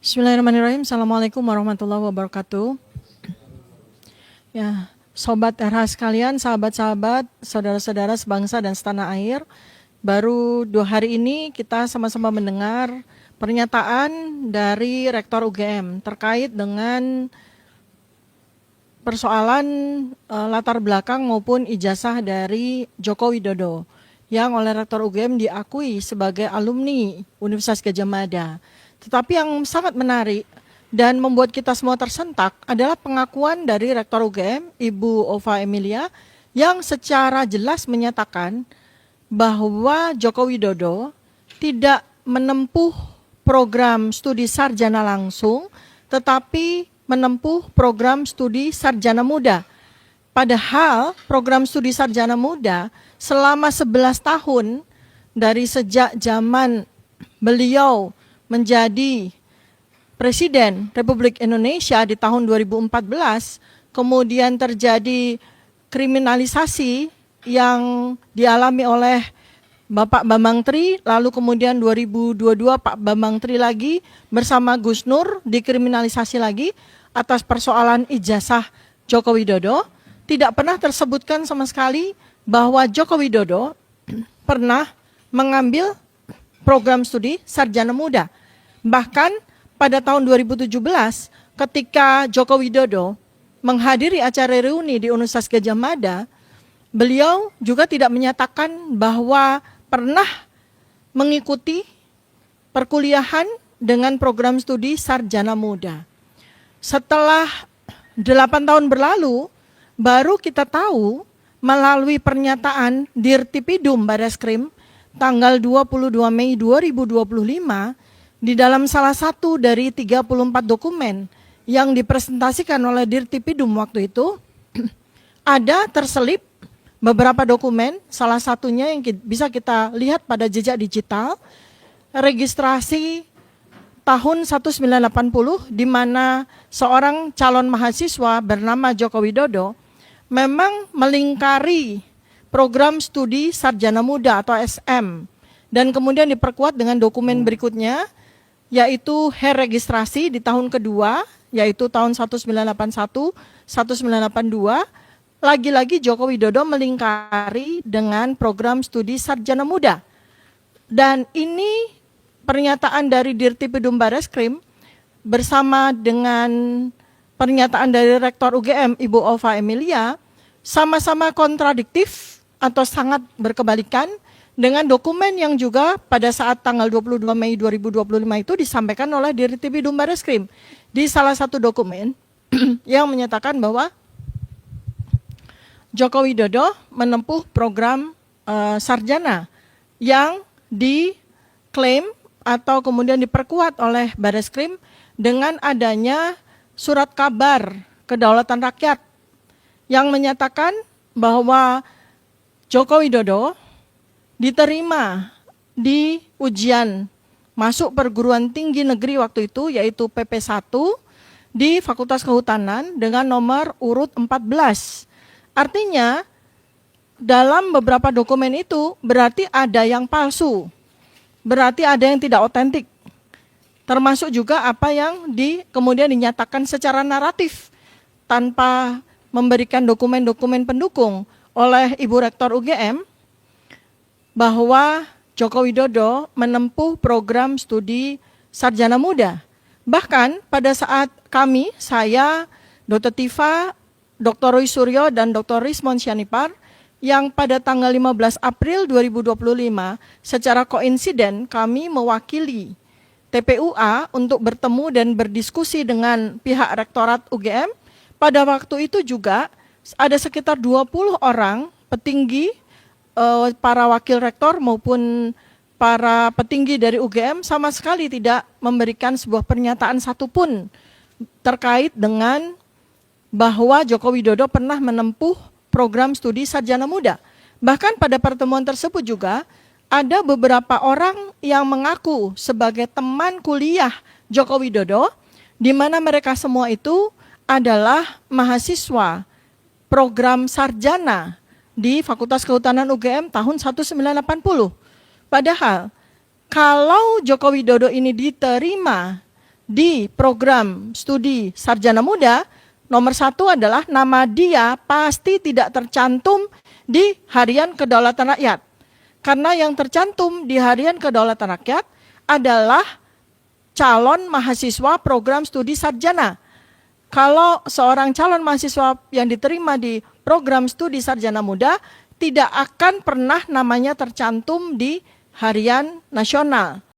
Bismillahirrahmanirrahim. Assalamualaikum warahmatullahi wabarakatuh. Ya, sobat RH sekalian, sahabat-sahabat, saudara-saudara sebangsa dan setanah air. Baru 2 hari ini kita sama-sama mendengar pernyataan dari Rektor UGM terkait dengan persoalan latar belakang maupun ijazah dari Joko Widodo yang oleh Rektor UGM diakui sebagai alumni Universitas Gadjah Mada. Tetapi yang sangat menarik dan membuat kita semua tersentak adalah pengakuan dari Rektor UGM, Ibu Ova Emilia, yang secara jelas menyatakan bahwa Joko Widodo tidak menempuh program studi sarjana langsung, tetapi menempuh program studi sarjana muda. Padahal program studi sarjana muda selama 11 tahun dari sejak zaman beliau menjadi Presiden Republik Indonesia di tahun 2014, kemudian terjadi kriminalisasi yang dialami oleh Bapak Bambang Tri, lalu kemudian 2022 Pak Bambang Tri lagi bersama Gus Nur dikriminalisasi lagi atas persoalan ijazah Joko Widodo. Tidak pernah tersebutkan sama sekali bahwa Joko Widodo pernah mengambil program studi sarjana muda. Bahkan pada tahun 2017 ketika Joko Widodo menghadiri acara reuni di Universitas Gadjah Mada, beliau juga tidak menyatakan bahwa pernah mengikuti perkuliahan dengan program studi sarjana muda. Setelah 8 tahun berlalu, baru kita tahu melalui pernyataan Dirtipidum Bareskrim tanggal 22 Mei 2025 di dalam salah satu dari 34 dokumen yang dipresentasikan oleh Dirtipidum waktu itu, ada terselip beberapa dokumen, salah satunya yang bisa kita lihat pada jejak digital, registrasi tahun 1980 di mana seorang calon mahasiswa bernama Joko Widodo memang melingkari program studi sarjana muda atau SM dan kemudian diperkuat dengan dokumen berikutnya, yaitu registrasi di tahun kedua, yaitu tahun 1981, 1982, lagi-lagi Joko Widodo melingkari dengan program studi sarjana muda. Dan ini pernyataan dari Dirtipidum Bareskrim bersama dengan pernyataan dari Rektor UGM, Ibu Ova Emilia, sama-sama kontradiktif atau sangat berkebalikan dengan dokumen yang juga pada saat tanggal 22 Mei 2025 itu disampaikan oleh Dirtipidum Bareskrim di salah satu dokumen yang menyatakan bahwa Joko Widodo menempuh program sarjana yang diklaim atau kemudian diperkuat oleh Bareskrim dengan adanya surat kabar kedaulatan rakyat yang menyatakan bahwa Joko Widodo diterima di ujian masuk perguruan tinggi negeri waktu itu, yaitu PP1 di Fakultas Kehutanan dengan nomor urut 14. Artinya dalam beberapa dokumen itu berarti ada yang palsu, berarti ada yang tidak otentik. Termasuk juga apa yang kemudian dinyatakan secara naratif tanpa memberikan dokumen-dokumen pendukung oleh Ibu Rektor UGM, bahwa Joko Widodo menempuh program studi sarjana muda. Bahkan pada saat saya, Dr. Tifa, Dr. Roy Suryo, dan Dr. Rismon Syanipar, yang pada tanggal 15 April 2025 secara koinsiden kami mewakili TPUA untuk bertemu dan berdiskusi dengan pihak Rektorat UGM. Pada waktu itu juga ada sekitar 20 orang petinggi, para wakil rektor maupun para petinggi dari UGM sama sekali tidak memberikan sebuah pernyataan satupun terkait dengan bahwa Joko Widodo pernah menempuh program studi sarjana muda. Bahkan pada pertemuan tersebut juga ada beberapa orang yang mengaku sebagai teman kuliah Joko Widodo, di mana mereka semua itu adalah mahasiswa program sarjana di Fakultas Kehutanan UGM tahun 1980. Padahal kalau Joko Widodo ini diterima di program studi sarjana muda, nomor 1 adalah nama dia pasti tidak tercantum di Harian Kedaulatan Rakyat. Karena yang tercantum di Harian Kedaulatan Rakyat adalah calon mahasiswa program studi sarjana. Kalau seorang calon mahasiswa yang diterima di program studi sarjana muda tidak akan pernah namanya tercantum di Harian Nasional.